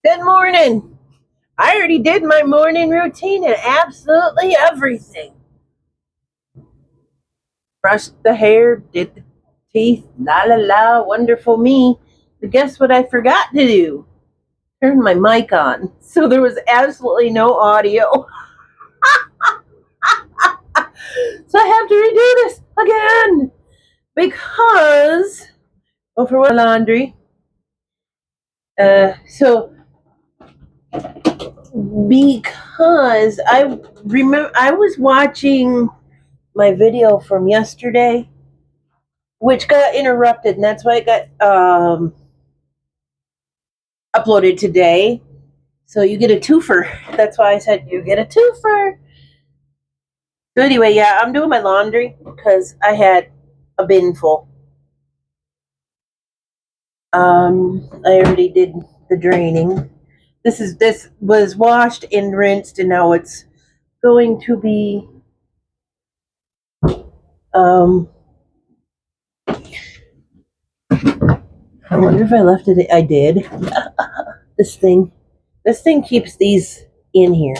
Good morning. I already did my morning routine and absolutely everything. Brushed the hair, did the teeth, la la la, wonderful me. But guess what I forgot to do? Turn my mic on. So there was absolutely no audio. So I have to redo this again because, well, for one, laundry. So because I remember I was watching my video from yesterday, which got interrupted, and that's why it got uploaded today. So you get a twofer. That's why I said you get a twofer. So anyway, yeah, I'm doing my laundry because I had a bin full. I already did the draining. This was washed and rinsed, and now it's going to be I wonder if I left it. I did. This thing keeps these in here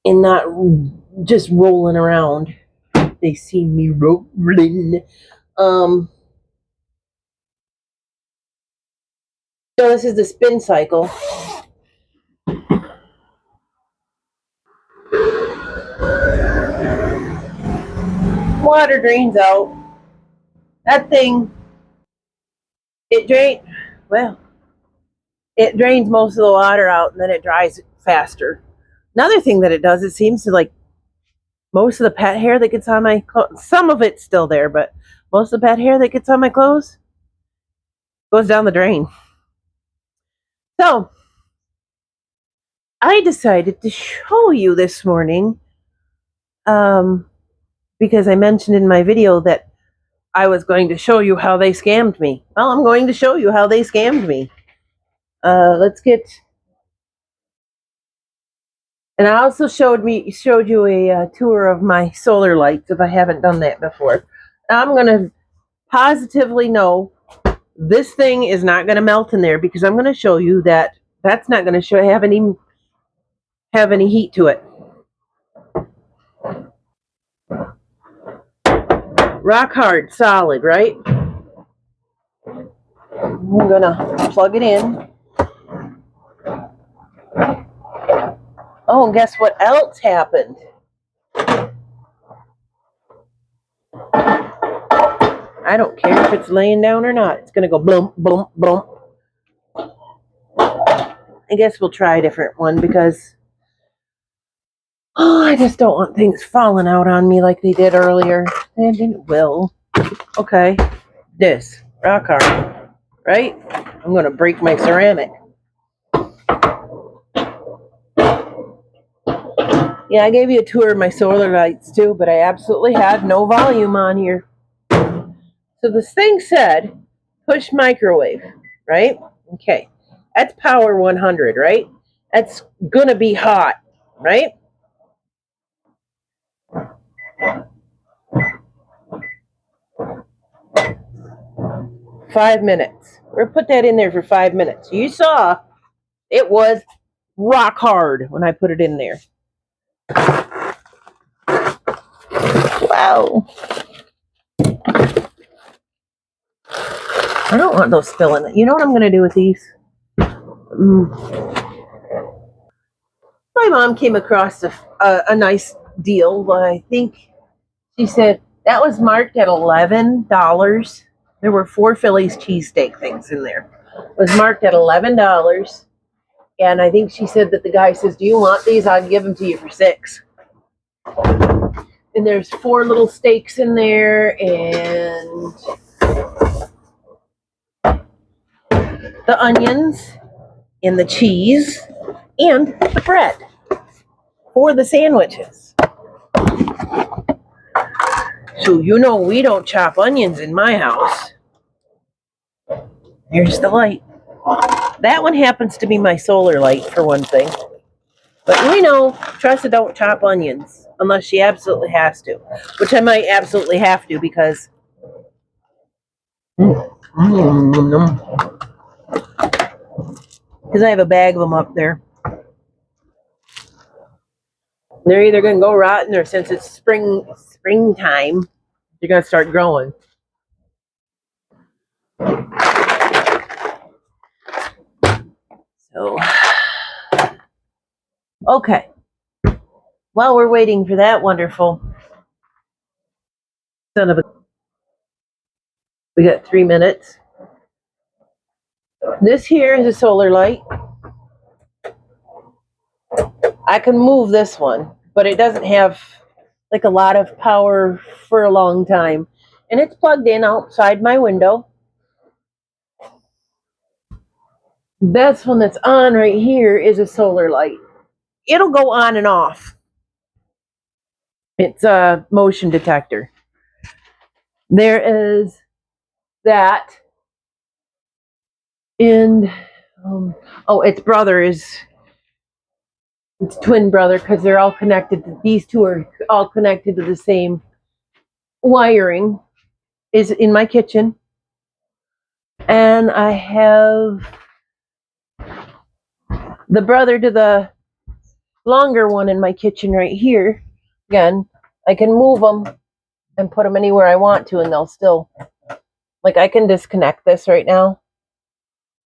and not just rolling around. They see me rolling. So this is the spin cycle. Water drains out. That thing, it drains. Well, it drains most of the water out, and then it dries faster. Another thing that it does, it seems to like most of the pet hair that gets on my clothes. Some of it's still there, but most of the pet hair that gets on my clothes goes down the drain. So I decided to show you this morning, because I mentioned in my video that I was going to show you how they scammed me. Well, I'm going to show you how they scammed me. Let's get. And I also showed you a tour of my solar lights if I haven't done that before. I'm going to positively know this thing is not going to melt in there because I'm going to show you that that's not going to have any heat to it. Rock hard, solid, right? I'm going to plug it in. Oh, and guess what else happened? I don't care if it's laying down or not. It's going to go boom, boom, boom. I guess we'll try a different one because I just don't want things falling out on me like they did earlier. And it will. Okay. This. Rock hard. Right? I'm going to break my ceramic. Yeah, I gave you a tour of my solar lights too, but I absolutely had no volume on here. So this thing said, push microwave, right? Okay. That's power 100, right? That's going to be hot, right? Five minutes. We're going to put that in there for 5 minutes. You saw it was rock hard when I put it in there. Wow. I don't want those spilling. You know what I'm going to do with these? My mom came across a nice deal. I think she said that was marked at $11. There were 4 Philly's cheesesteak things in there. It was marked at $11. And I think she said that the guy says, "Do you want these? I'll give them to you for $6." And there's 4 little steaks in there, and the onions, and the cheese, and the bread for the sandwiches. So you know we don't chop onions in my house. Here's the light. That one happens to be my solar light for one thing. But we know Tressa don't chop onions unless she absolutely has to, which I might absolutely have to because because I have a bag of them up there. They're either going to go rotten, or since it's springtime, they're going to start growing. So, okay. While we're waiting for that wonderful son of a, we got 3 minutes. This here is a solar light. I can move this one, but it doesn't have like a lot of power for a long time. And it's plugged in outside my window. This one that's on right here is a solar light. It'll go on and off. It's a motion detector. There is that. And, its brother is, it's twin brother, because they're all connected. These two are all connected to the same wiring. Is in my kitchen. And I have the brother to the longer one in my kitchen right here. Again, I can move them and put them anywhere I want to, and they'll still, like, I can disconnect this right now.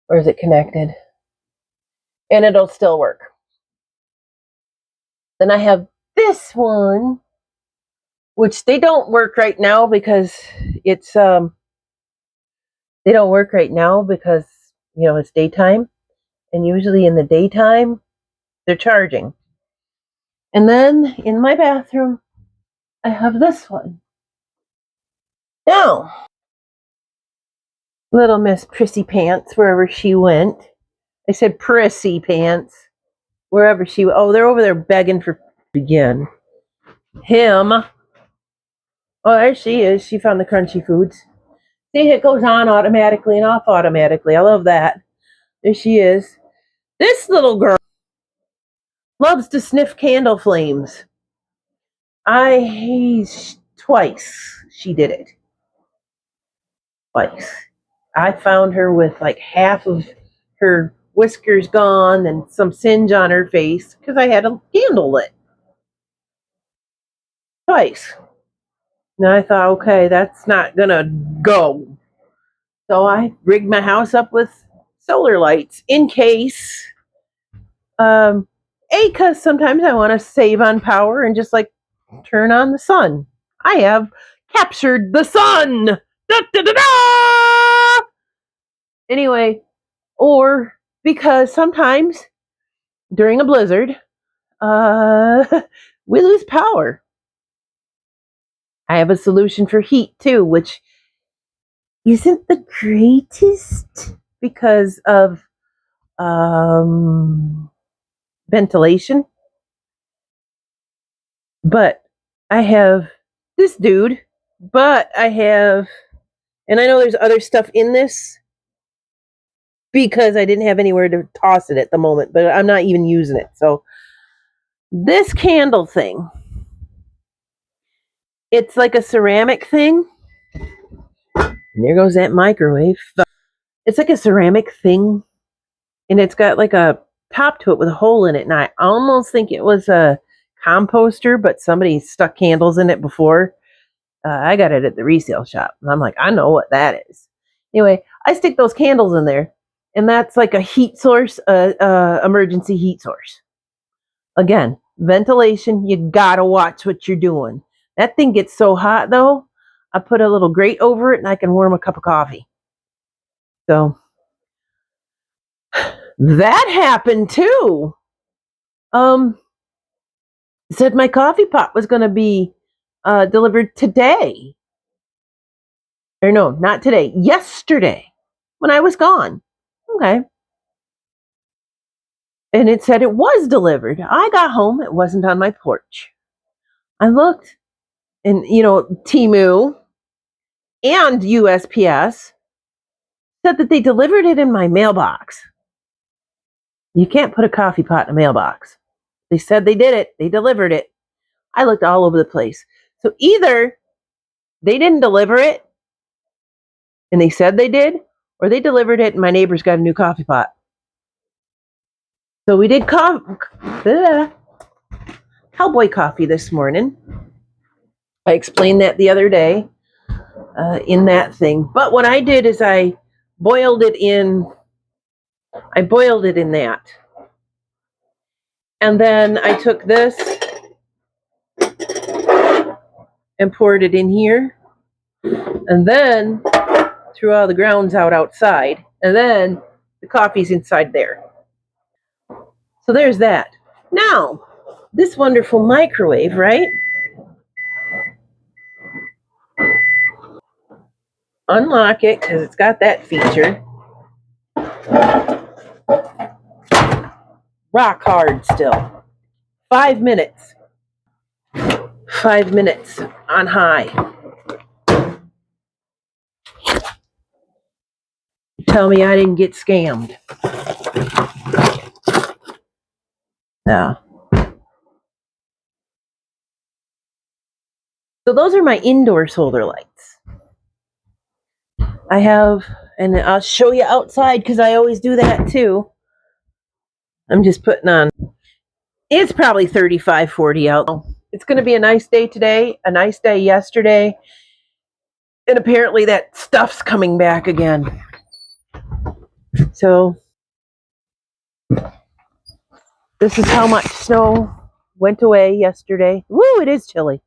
Or is it connected? And it'll still work. Then I have this one, which they don't work right now because it's they don't work right now because, you know, it's daytime, and usually in the daytime they're charging. And then in my bathroom I have this one. Now, little Miss Prissy Pants, wherever she went. I said Prissy Pants, wherever she went. Oh, they're over there begging for again. Him. Oh, there she is. She found the crunchy foods. See, it goes on automatically and off automatically. I love that. There she is. This little girl loves to sniff candle flames. Twice she did it. Twice. I found her with like half of her whiskers gone and some singe on her face because I had a candle lit. Twice. Now I thought, okay, that's not gonna go. So I rigged my house up with solar lights in case. Because sometimes I want to save on power and just like turn on the sun. I have captured the sun. Da, da, da, da! Anyway, or because sometimes during a blizzard, we lose power. I have a solution for heat too, which isn't the greatest because of ventilation. But I have this dude, but I have, and I know there's other stuff in this because I didn't have anywhere to toss it at the moment, but I'm not even using it. So this candle thing, it's like a ceramic thing. And there goes that microwave. It's like a ceramic thing, and it's got like a top to it with a hole in it. And I almost think it was a composter, but somebody stuck candles in it before. I got it at the resale shop. And I'm like, I know what that is. Anyway, I stick those candles in there, and that's like a heat source, emergency heat source. Again, ventilation, you gotta watch what you're doing. That thing gets so hot though, I put a little grate over it and I can warm a cup of coffee. So that happened too. Said my coffee pot was going to be delivered today. Or no, not today. Yesterday, when I was gone. Okay. And it said it was delivered. I got home. It wasn't on my porch. I looked, and Temu and USPS said that they delivered it in my mailbox. You can't put a coffee pot in a mailbox. They said they did it. They delivered it. I looked all over the place. So either they didn't deliver it, and they said they did, or they delivered it and my neighbor's got a new coffee pot. So we did cowboy coffee this morning. I explained that the other day in that thing. But what I did is I boiled it in that. And then I took this and poured it in here. And then threw all the grounds out outside. And then the coffee's inside there. So there's that. Now, this wonderful microwave, right? Unlock it because it's got that feature. Rock hard still. 5 minutes. 5 minutes on high. Tell me I didn't get scammed. Yeah. So those are my indoor solar lights. I have, and I'll show you outside because I always do that too. I'm just putting on, it's probably 35, 40 out. It's going to be a nice day today, a nice day yesterday, and apparently that stuff's coming back again. So this is how much snow went away yesterday. Woo, it is chilly.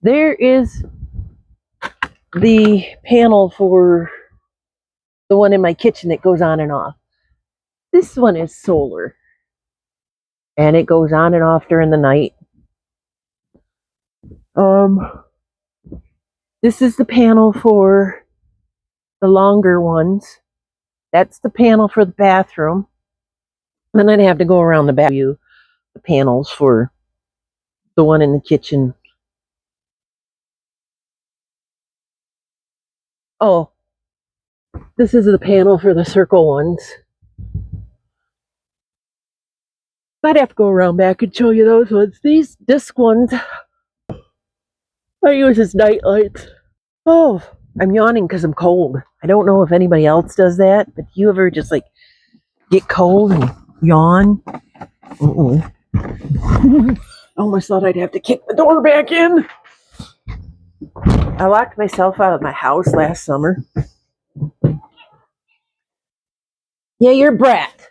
There is the panel for the one in my kitchen that goes on and off. This one is solar. And it goes on and off during the night. This is the panel for the longer ones. That's the panel for the bathroom. Then I'd have to go around the back view the panels for the one in the kitchen. Oh, this is the panel for the circle ones. I'd have to go around back and show you those ones. These disc ones I use as night lights. Oh, I'm yawning because I'm cold. I don't know if anybody else does that, but you ever just like get cold and yawn? I almost thought I'd have to kick the door back in. I locked myself out of my house last summer. Yeah, you're a brat.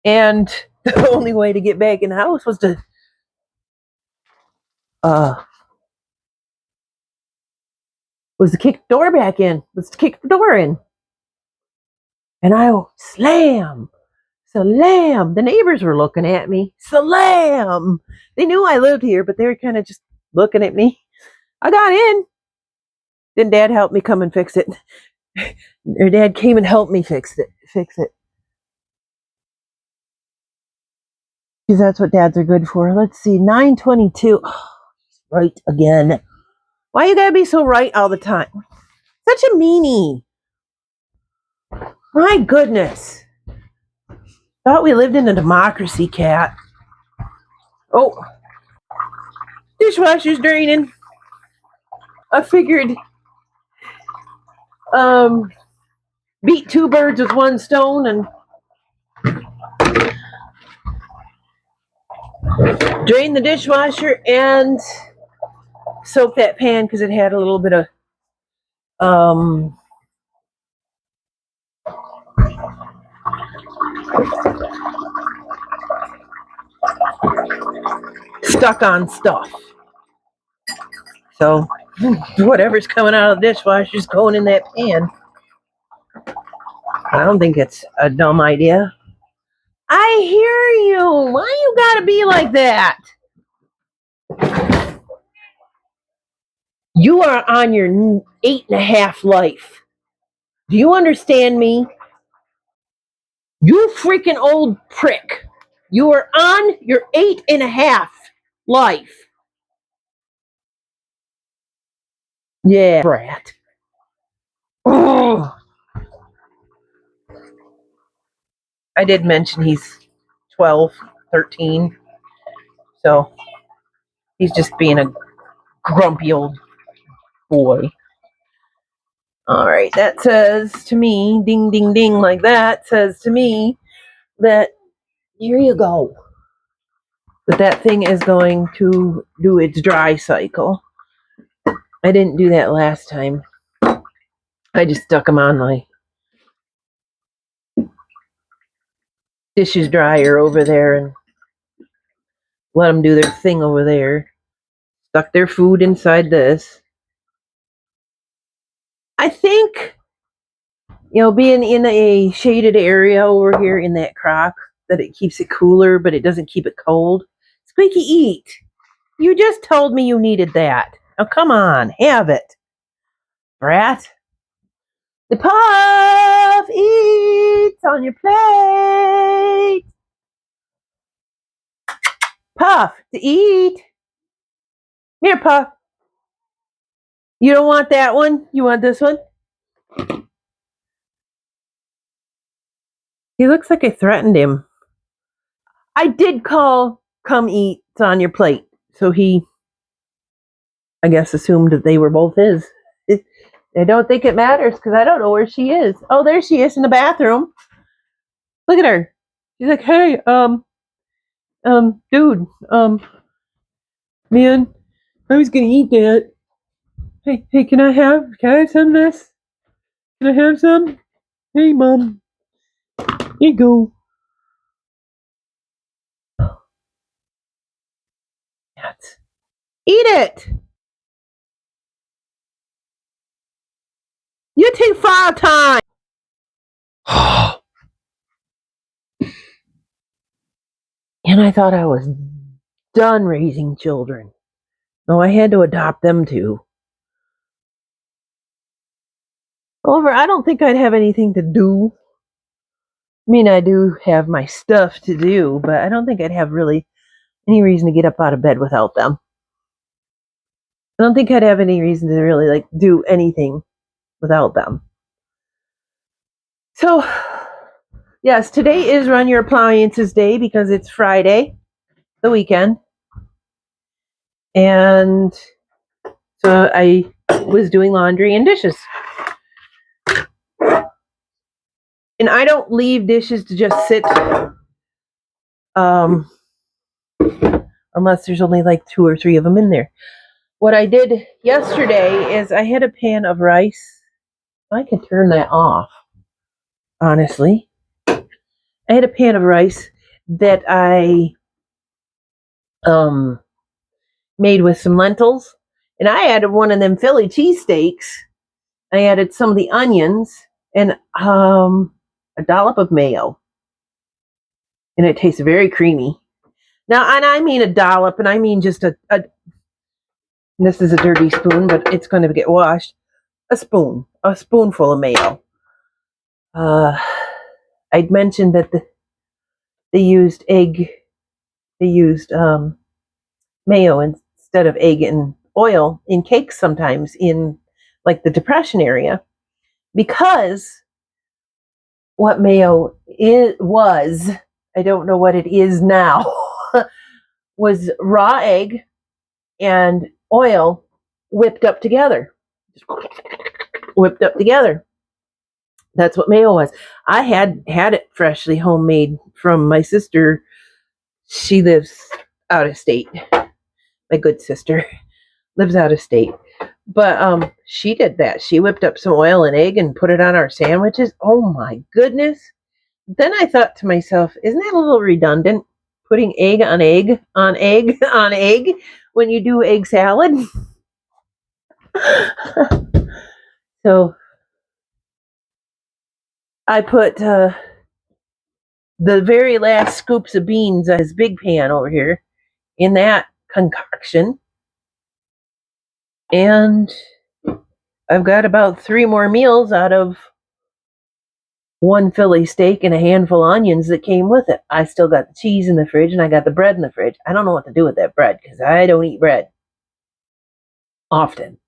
And the only way to get back in the house was to kick the door back in. Was to kick the door in. And I slam. Slam. The neighbors were looking at me. Slam. They knew I lived here, but they were kind of just looking at me. I got in. Then Dad helped me come and fix it. Or Dad came and helped me fix it. Because that's what dads are good for. Let's see, 9:22. Oh, right again. Why you gotta be so right all the time? Such a meanie. My goodness. Thought we lived in a democracy, cat. Oh, dishwasher's draining. I figured beat two birds with one stone and drain the dishwasher and soak that pan because it had a little bit of stuck on stuff. So whatever's coming out of the dishwasher is going in that pan. I don't think it's a dumb idea. I hear you. Why you gotta be like that? You are on your 8.5 life. Do you understand me? You freaking old prick. You are on your 8.5 life. Yeah, brat. Oh. I did mention he's 12, 13. So he's just being a grumpy old boy. All right, that says to me, ding, ding, ding, like that says to me that here you go. That thing is going to do its dry cycle. I didn't do that last time. I just stuck them on my dishes dryer over there and let them do their thing over there. Stuck their food inside this. I think, being in a shaded area over here in that crock, that it keeps it cooler, but it doesn't keep it cold. Squeaky, eat. You just told me you needed that. Now, come on, have it. Brat. The Puff eats on your plate. Puff, to eat. Here, Puff. You don't want that one? You want this one? He looks like I threatened him. I did call, come eat, it's on your plate. So he, I guess, assumed that they were both his. I don't think it matters because I don't know where she is. Oh, there she is in the bathroom. Look at her. She's like, hey, dude, man, I was gonna eat that. Hey, can I have some of this? Can I have some? Hey, Mom. Here you go. Eat it! You take 5 times! And I thought I was done raising children. No, I had to adopt them too. However, I don't think I'd have anything to do. I mean, I do have my stuff to do, but I don't think I'd have really any reason to get up out of bed without them. I don't think I'd have any reason to really do anything without them. So, yes, today is Run Your Appliances Day because it's Friday, the weekend. And so I was doing laundry and dishes. And I don't leave dishes to just sit unless there's only 2 or 3 of them in there. What I did yesterday is I had a pan of rice. I can turn that off, honestly. I had a pan of rice that I made with some lentils. And I added one of them Philly cheesesteaks. I added some of the onions and a dollop of mayo. And it tastes very creamy. Now, and I mean a dollop, and I mean just this is a dirty spoon, but it's going to get washed. A spoonful of mayo. I'd mentioned that they used mayo instead of egg and oil in cakes sometimes in the Depression area, because what mayo was, I don't know what it is now, was raw egg and oil whipped up together. That's what mayo was. I had it freshly homemade from my sister. She lives out of state. My good sister lives out of state. But she did that. She whipped up some oil and egg and put it on our sandwiches. Oh my goodness. Then I thought to myself, isn't that a little redundant? Putting egg on egg on egg on egg when you do egg salad? So I put the very last scoops of beans in his big pan over here in that concoction. And I've got about 3 more meals out of 1 Philly steak and a handful of onions that came with it. I still got the cheese in the fridge and I got the bread in the fridge. I don't know what to do with that bread because I don't eat bread often.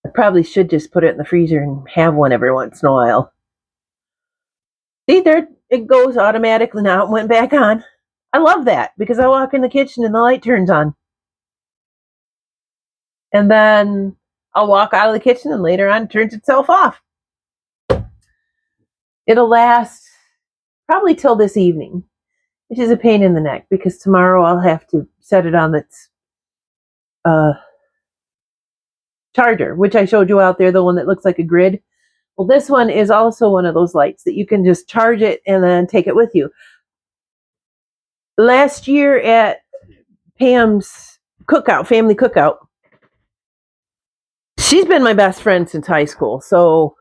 I probably should just put it in the freezer and have one every once in a while. See, there it goes automatically now. It went back on. I love that because I walk in the kitchen and the light turns on. And then I'll walk out of the kitchen and later on it turns itself off. It'll last probably till this evening, which is a pain in the neck because tomorrow I'll have to set it on its charger, which I showed you out there, the one that looks like a grid. Well, this one is also one of those lights that you can just charge it and then take it with you. Last year at Pam's cookout, family cookout, she's been my best friend since high school. So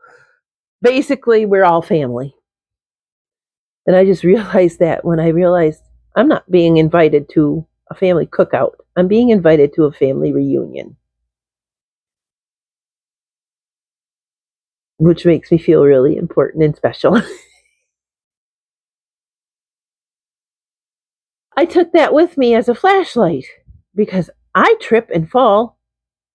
basically, we're all family. And I just realized that when I realized I'm not being invited to a family cookout, I'm being invited to a family reunion, which makes me feel really important and special. I took that with me as a flashlight because I trip and fall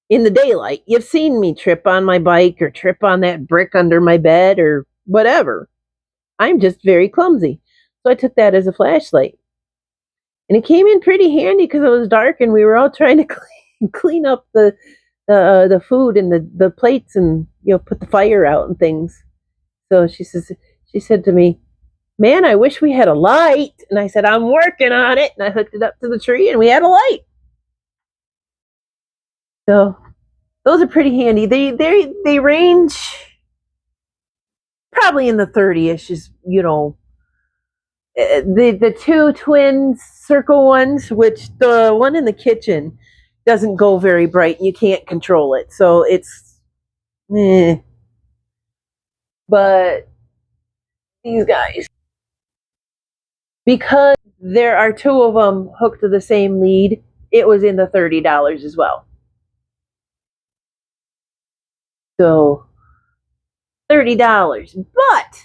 in the daylight. You've seen me trip on my bike or trip on that brick under my bed or whatever. I'm just very clumsy. So I took that as a flashlight. And it came in pretty handy because it was dark and we were all trying to clean up the food and the plates and put the fire out and things. So she said to me, "Man, I wish we had a light." And I said, "I'm working on it." And I hooked it up to the tree and we had a light. So those are pretty handy. They range probably in the 30-ish, the two twin circle ones, which the one in the kitchen doesn't go very bright and you can't control it. So it's But these guys, because there are two of them hooked to the same lead, it was in the $30 as well. So $30. But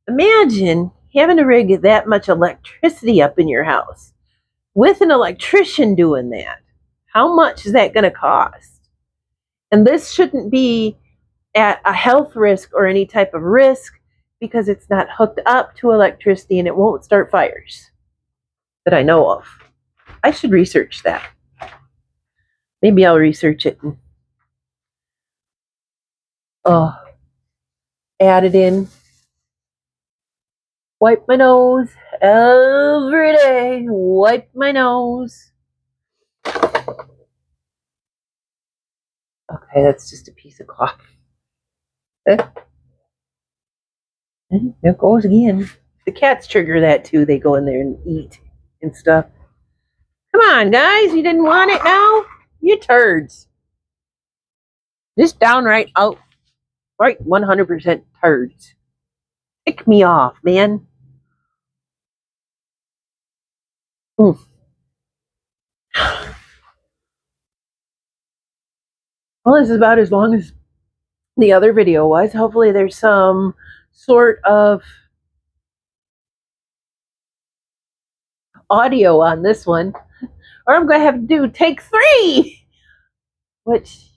imagine having to rig that much electricity up in your house with an electrician doing that. How much is that going to cost? And this shouldn't be at a health risk or any type of risk because it's not hooked up to electricity and it won't start fires that I know of. I should research that. Maybe I'll research it and add it in. Wipe my nose every day. Wipe my nose. Okay, that's just a piece of cloth. There it goes again. The cats trigger that too. They go in there and eat and stuff. Come on, guys. You didn't want it now? You turds. Just downright outright 100% turds. Tick me off, man. Well, this is about as long as the other video was. Hopefully there's some sort of audio on this one. Or I'm going to have to do take 3, which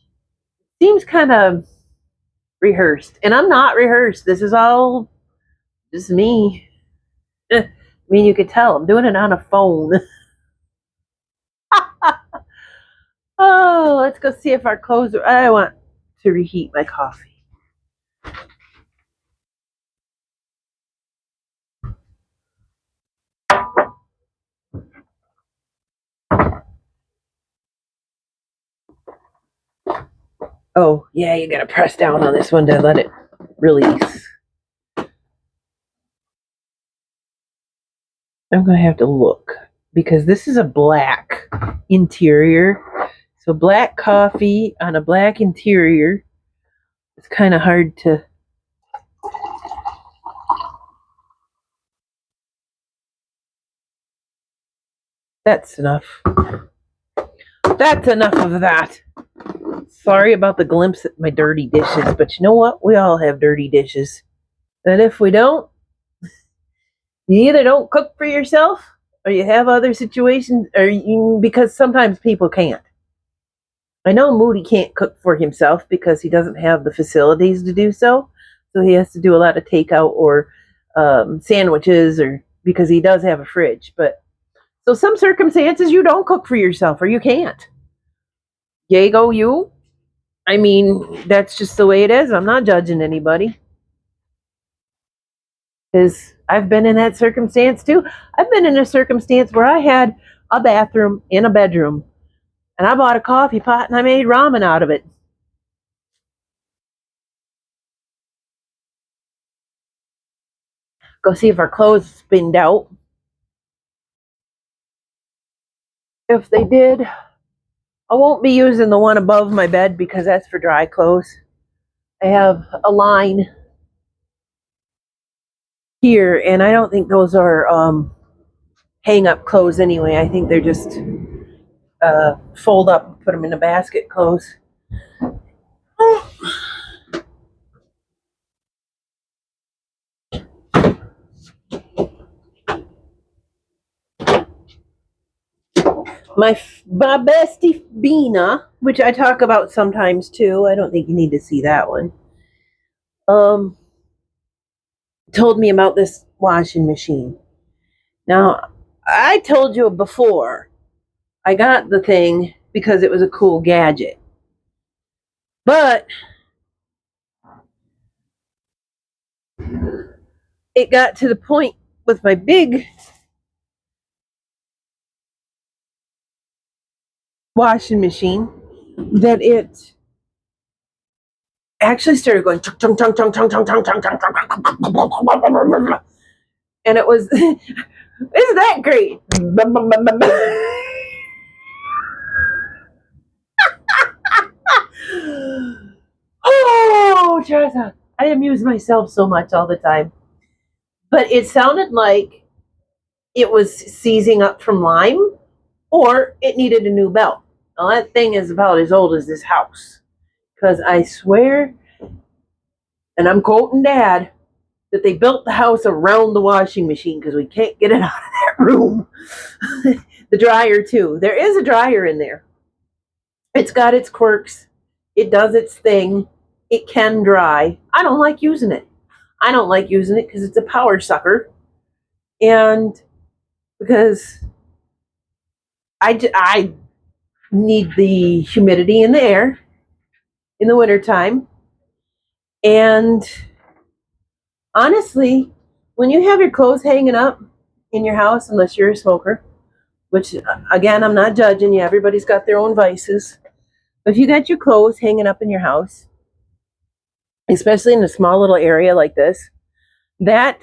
seems kind of rehearsed. And I'm not rehearsed. This is all just me. I mean, you could tell I'm doing it on a phone. Oh, let's go see if our clothes are... I want to reheat my coffee. Oh, yeah, you got to press down on this one to let it release. I'm going to have to look because this is a black interior. So black coffee on a black interior. It's kind of hard to... That's enough. That's enough of that. Sorry about the glimpse at my dirty dishes, but you know what? We all have dirty dishes. And if we don't, you either don't cook for yourself or you have other situations, because sometimes people can't. I know Moody can't cook for himself because he doesn't have the facilities to do so. So he has to do a lot of takeout or sandwiches, or because he does have a fridge. But so some circumstances you don't cook for yourself or you can't. Yay, go you. I mean, that's just the way it is. I'm not judging anybody. Because I've been in that circumstance too. I've been in a circumstance where I had a bathroom in a bedroom, and I bought a coffee pot and I made ramen out of it. Go see if our clothes spinned out. If they did, I won't be using the one above my bed because that's for dry clothes. I have a line here, and I don't think those are hang up clothes anyway. I think they're just fold up, put them in a basket clothes. My bestie Bina, which I talk about sometimes too. I don't think you need to see that one. Um, told me about this washing machine. Now, I told you before I got the thing because it was a cool gadget. But it got to the point with my big washing machine that it actually started going chunk chunk chunk chunk chunk chunk chunk chunk chunk chunk, and it was isn't that great? Oh, Charza, I amuse myself so much all the time. But it sounded like it was seizing up from Lyme or it needed a new belt. Now, that thing is about as old as this house. Because I swear, and I'm quoting Dad, that they built the house around the washing machine because we can't get it out of that room. The dryer, too. There is a dryer in there. It's got its quirks. It does its thing. It can dry. I don't like using it. I don't like using it because it's a power sucker. And because I need the humidity in the air in the wintertime. And honestly, when you have your clothes hanging up in your house, unless you're a smoker, which again, I'm not judging you, everybody's got their own vices. But if you got your clothes hanging up in your house, especially in a small little area like this, that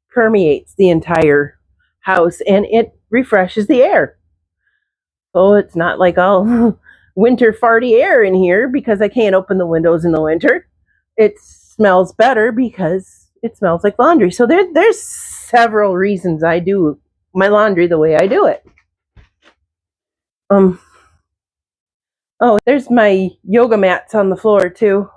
permeates the entire house and it refreshes the air. So it's not like all winter farty air in here because I can't open the windows in the winter. It smells better because it smells like laundry. So there's several reasons I do my laundry the way I do it. Um oh, there's my yoga mats on the floor too.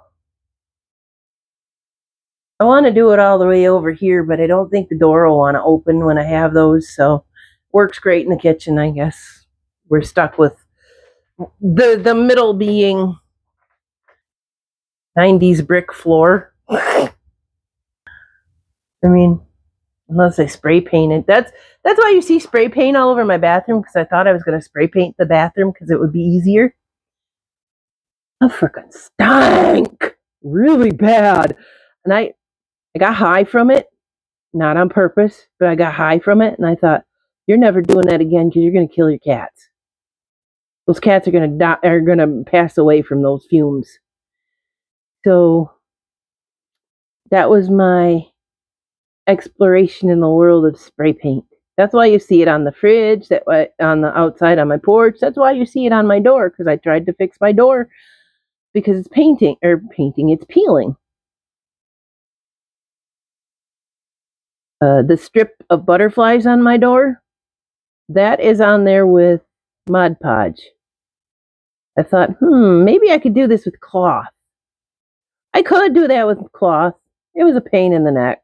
I want to do it all the way over here, but I don't think the door will want to open when I have those. So works great in the kitchen, I guess. We're stuck with the middle being 90s brick floor. I mean, unless I spray paint it. That's why you see spray paint all over my bathroom because I thought I was going to spray paint the bathroom because it would be easier. A freaking stank, really bad, and I got high from it, not on purpose, but I got high from it, and I thought you're never doing that again because you're going to kill your cats. Those cats are going to die, are going to pass away from those fumes. So that was my exploration in the world of spray paint. That's why you see it on the fridge, that on the outside on my porch. That's why you see it on my door because I tried to fix my door because it's it's peeling. The strip of butterflies on my door, that is on there with Mod Podge. I thought, maybe I could do this with cloth. I could do that with cloth. It was a pain in the neck.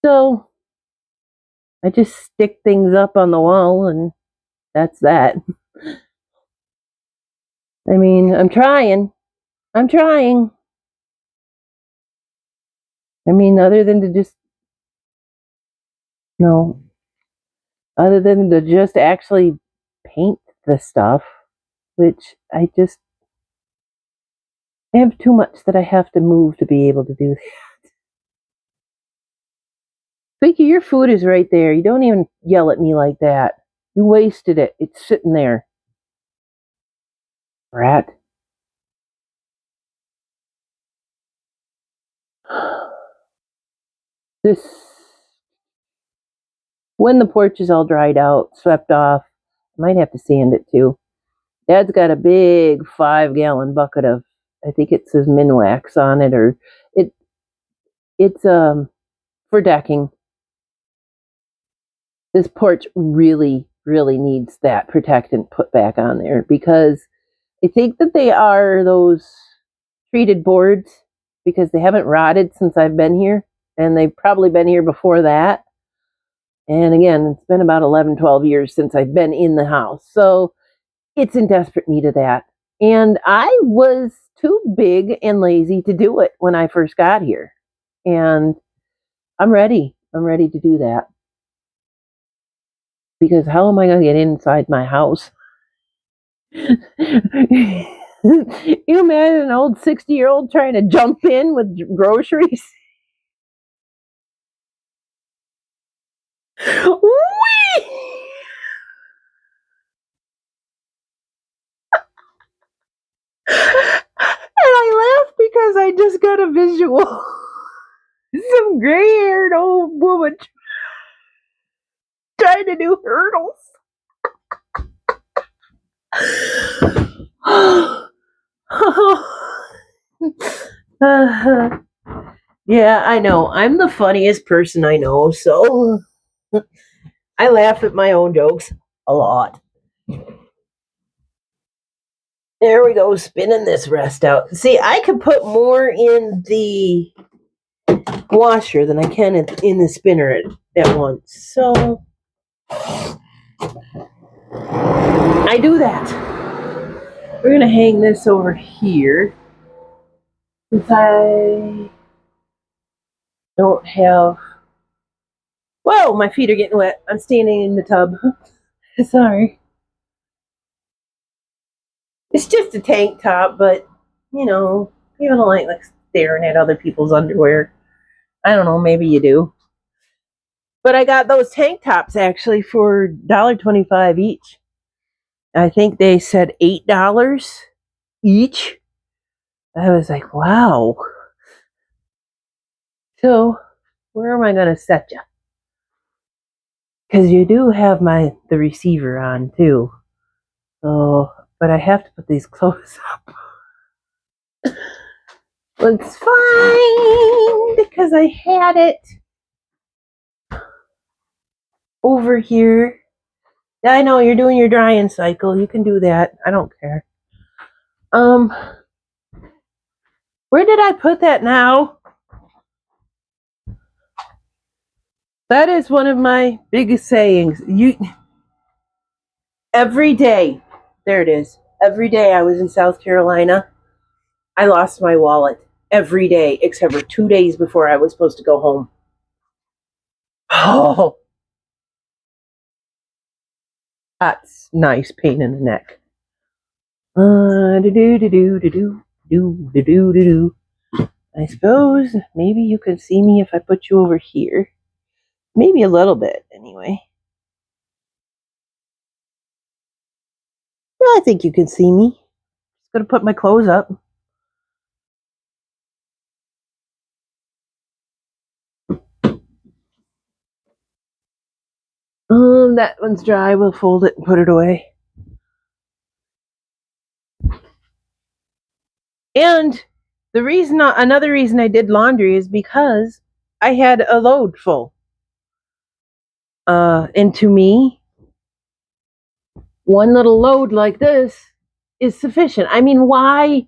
So I just stick things up on the wall and that's that. I mean, I'm trying. I mean, other than to just, no, other than to just actually paint the stuff, which I just I have too much that I have to move to be able to do that. Vicky, your food is right there. You don't even yell at me like that. You wasted it. It's sitting there. Rat. This, when the porch is all dried out, swept off, I might have to sand it too. Dad's got a big 5-gallon bucket of, I think it says Minwax on it, or it's for decking. This porch really, really needs that protectant put back on there because I think that they are those treated boards because they haven't rotted since I've been here, and they've probably been here before that. And again, it's been about 11, 12 years since I've been in the house. So it's in desperate need of that. And I was too big and lazy to do it when I first got here. And I'm ready. I'm ready to do that. Because how am I going to get inside my house? You imagine an old 60-year-old trying to jump in with groceries? Whee! And I laugh because I just got a visual. Some gray-haired old woman trying to do hurdles. Yeah, I know. I'm the funniest person I know, so I laugh at my own jokes a lot. There we go, spinning this rest out. See, I could put more in the washer than I can in the spinner at once. So I do that. We're going to hang this over here since I don't have... Whoa, my feet are getting wet. I'm standing in the tub. Sorry. It's just a tank top, but, you know, people don't like staring at other people's underwear. I don't know, maybe you do. But I got those tank tops actually for $1.25 each. I think they said $8 each. I was like, wow. So, where am I going to set you? Because you do have the receiver on too. So, but I have to put these clothes up. Well, it's fine because I had it over here. Yeah, I know you're doing your drying cycle. You can do that. I don't care. Where did I put that now? That is one of my biggest sayings. Every day, there it is. Every day I was in South Carolina, I lost my wallet. Every day, except for 2 days before I was supposed to go home. Oh, that's nice pain in the neck. I suppose maybe you can see me if I put you over here. Maybe a little bit, anyway. Well, I think you can see me. Just gonna put my clothes up. That one's dry. We'll fold it and put it away. And another reason I did laundry is because I had a load full. And to me, one little load like this is sufficient. I mean, why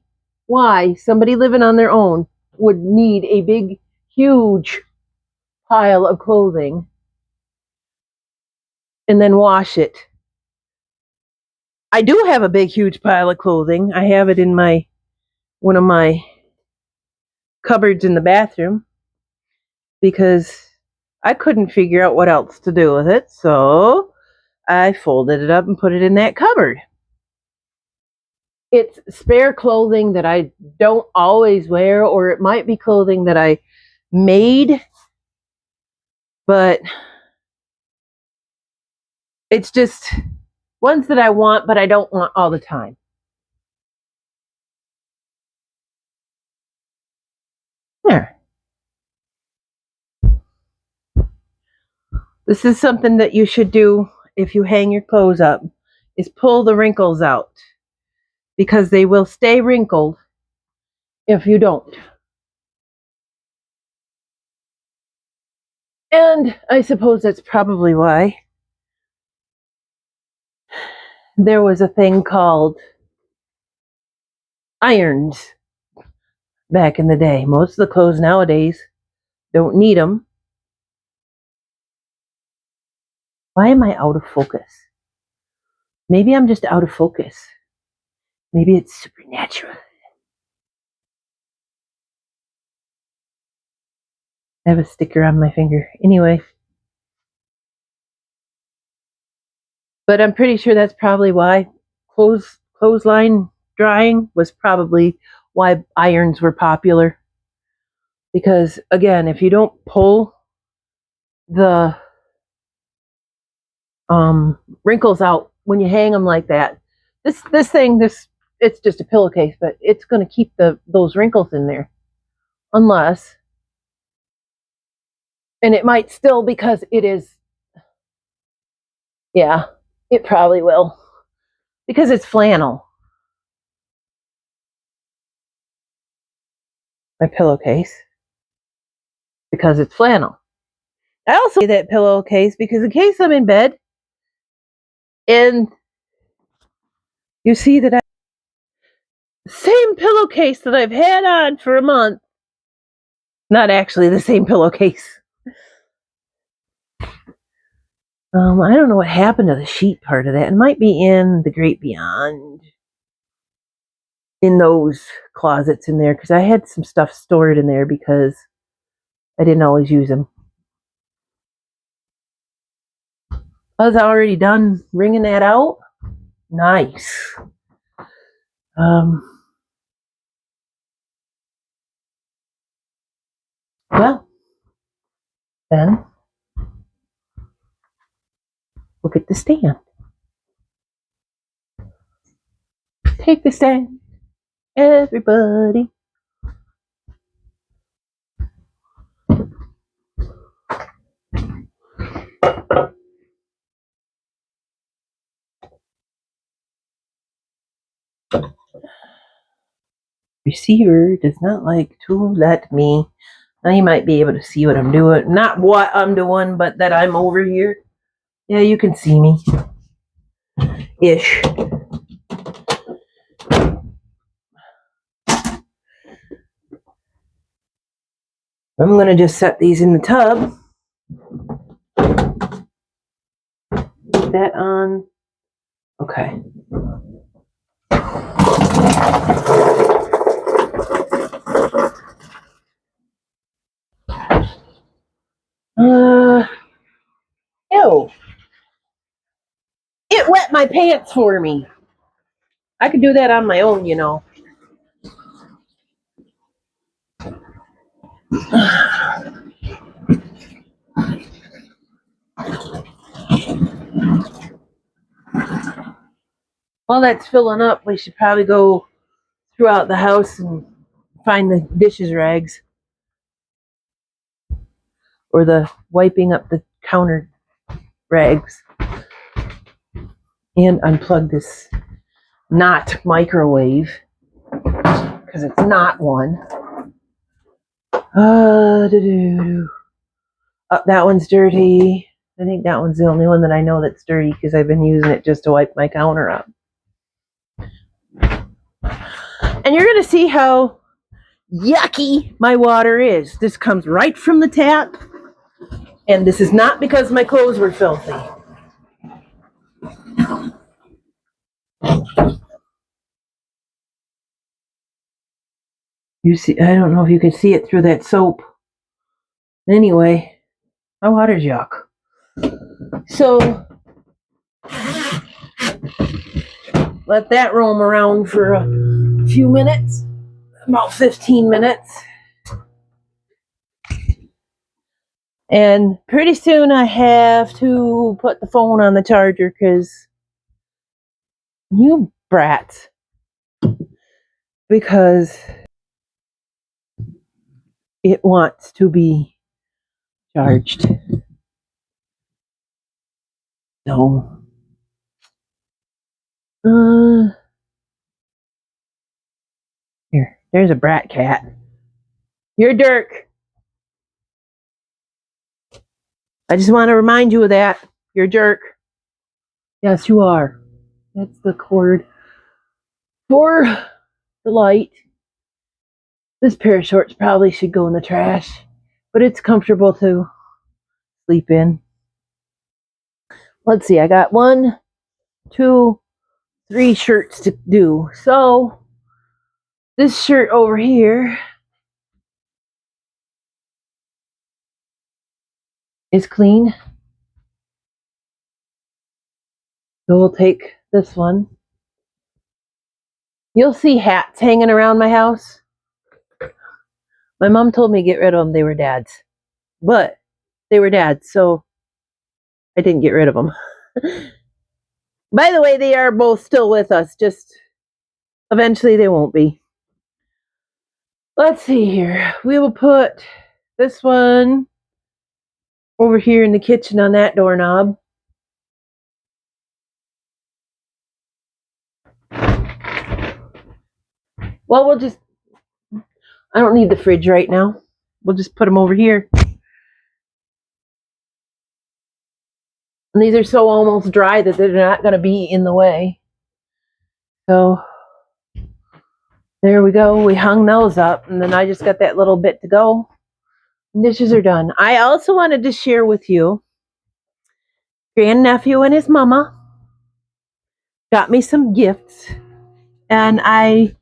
somebody living on their own would need a big, huge pile of clothing and then wash it? I do have a big, huge pile of clothing. I have it in one of my cupboards in the bathroom because I couldn't figure out what else to do with it, so I folded it up and put it in that cupboard. it's spare clothing that I don't always wear, or it might be clothing that I made, but it's just ones that I want, but I don't want all the time. There. This is something that you should do if you hang your clothes up, is pull the wrinkles out, because they will stay wrinkled if you don't. And I suppose that's probably why there was a thing called irons back in the day. Most of the clothes nowadays don't need them. Why am I out of focus? Maybe I'm just out of focus. Maybe it's supernatural. I have a sticker on my finger. Anyway. But I'm pretty sure that's probably why clothesline drying was probably why irons were popular. Because again, if you don't pull the wrinkles out when you hang them like that, this it's just a pillowcase, but it's going to keep those wrinkles in there, unless, and it might still, because it is, yeah, it probably will, because it's flannel. My pillowcase, because it's flannel. I also say that pillowcase because in case I'm in bed and you see that same pillowcase that I've had on for a month, not actually the same pillowcase. I don't know what happened to the sheet part of that. It might be in the Great Beyond, in those closets in there, because I had some stuff stored in there because I didn't always use them. I was already done wringing that out. Nice. Well, then look at the stand. Take the stand, everybody. Receiver does not like to let me. Now you might be able to see what I'm doing. Not what I'm doing, but that I'm over here. Yeah, you can see me. Ish. I'm going to just set these in the tub. Put that on. Okay. Ew. It wet my pants for me. I could do that on my own, you know. While that's filling up, we should probably go throughout the house and find the dishes rags. Or the wiping up the counter rags. And unplug this not microwave, because it's not one. That one's dirty. I think that one's the only one that I know that's dirty because I've been using it just to wipe my counter up. And you're going to see how yucky my water is. This comes right from the tap. And this is not because my clothes were filthy. You see, I don't know if you can see it through that soap. Anyway, my water's yuck. So, let that roam around for a few minutes, about 15 minutes. And pretty soon I have to put the phone on the charger because you brats. Because it wants to be charged. No. Here, there's a brat cat. You're Dirk. I just want to remind you of that. You're Dirk. Yes, you are. That's the cord for the light. This pair of shorts probably should go in the trash, but it's comfortable to sleep in. Let's see, I got 1, 2, 3 shirts to do. So, this shirt over here is clean. So we'll take this one. You'll see hats hanging around my house. My mom told me to get rid of them. They were dad's. But they were dad's, so I didn't get rid of them. By the way, they are both still with us. Just eventually they won't be. Let's see here. We will put this one over here in the kitchen on that doorknob. Well, I don't need the fridge right now. We'll just put them over here. And these are so almost dry that they're not going to be in the way. So, there we go. We hung those up, and then I just got that little bit to go. Dishes are done. I also wanted to share with you, grandnephew and his mama got me some gifts, and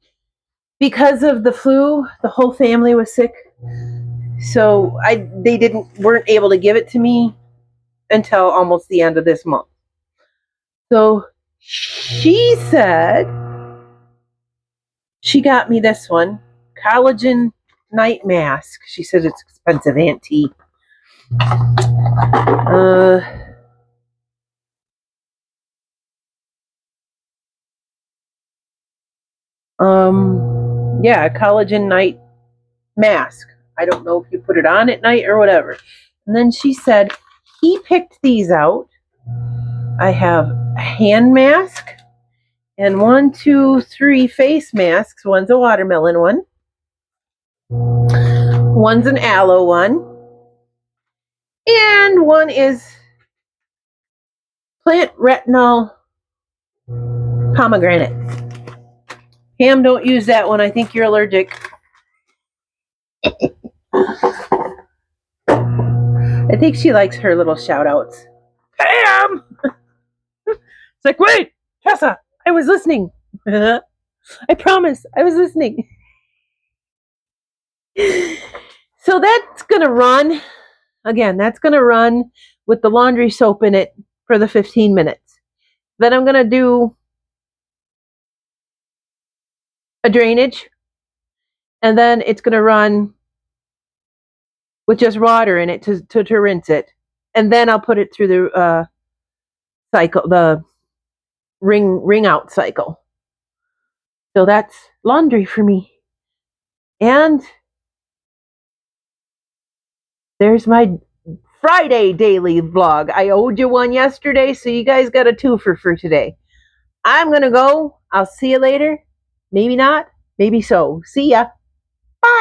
because of the flu, the whole family was sick, so they weren't able to give it to me until almost the end of this month. So she said she got me this one, collagen night mask. She said it's expensive, antique. Yeah, a collagen night mask. I don't know if you put it on at night or whatever. And then she said he picked these out. I have a hand mask and 1, 2, 3 face masks. One's a watermelon one. One's an aloe one. And one is plant retinol pomegranate. Pam, don't use that one. I think you're allergic. I think she likes her little shout outs. Pam! It's like, wait, Tessa, I was listening. I promise, I was listening. So that's going to run. Again, that's going to run with the laundry soap in it for the 15 minutes. Then I'm going to do a drainage, and then it's going to run with just water in it to rinse it, and then I'll put it through the cycle, the ring out cycle. So that's laundry for me. And there's my Friday daily vlog. I owed you one yesterday, so you guys got a twofer for today. I'm gonna go. I'll see you later. Maybe not. Maybe so. See ya.